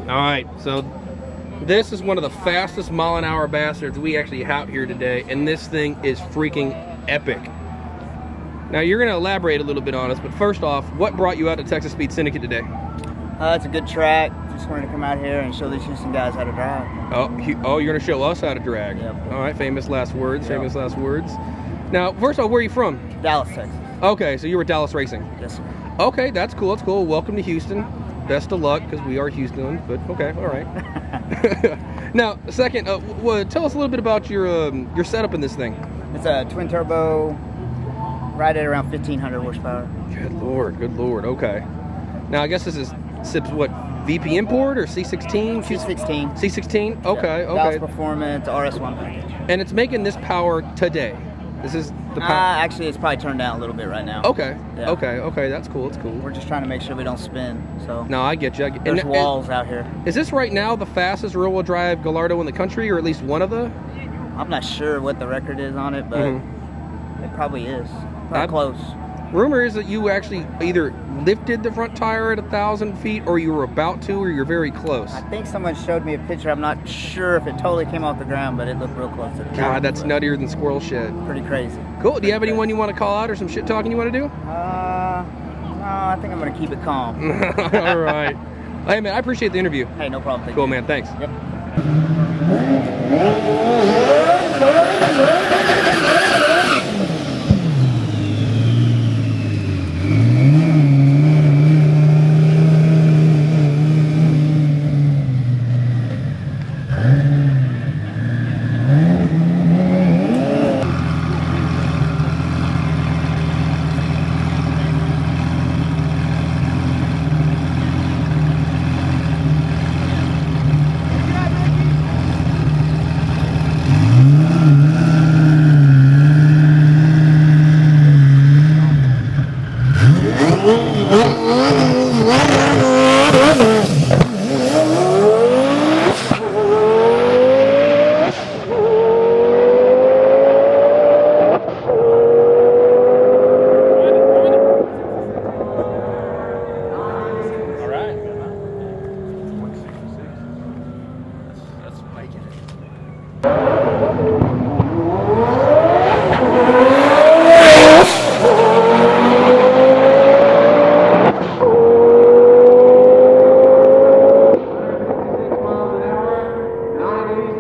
All right, so this is one of the fastest mile-an-hour bastards we actually have here today, and this thing is freaking epic. Now, you're going to elaborate a little bit on us, but first off, what brought you out to Texas Speed Syndicate today? It's a good track. Just wanted to come out here and show these Houston guys how to drive. Oh, you're going to show us how to drag. Yep. All right, famous last words, Yep. famous last words. Now, first off, where are you from? Dallas, Texas. Okay, so you were Dallas Racing. Yes, sir. Okay, that's cool, that's cool. Welcome to Houston. Best of luck, because we are Houston, but okay, all right. Now, second, tell us a little bit about your setup in this thing. It's a twin turbo, right at around 1,500 horsepower. Good lord, okay. Now, I guess this is SIP's what, VP import or C16? C16. C16? Okay, Yeah. okay. Dallas Performance RS1 package. And it's making this power today. This is the power. Actually, it's probably turned down a little bit right now. Okay, Yeah. okay, that's cool, We're just trying to make sure we don't spin. So No, I get you. there's walls out here. Is this right now the fastest rear-wheel drive Gallardo in the country, or at least one of the? I'm not sure what the record is on it, but it probably is. Probably close. Rumor is that you actually either lifted the front tire at 1,000 feet, or you were about to, or you're very close. I think someone showed me a picture. I'm not sure if it totally came off the ground, but it looked real close to the ground. God, that's nuttier than squirrel shit. Pretty crazy. Cool. Do you have anyone you want to call out, or some shit talking you want to do? No, I think I'm going to keep it calm. All right. Hey, man, I appreciate the interview. Hey, no problem. Thank Cool, you. man. Thanks. Yep. Oh,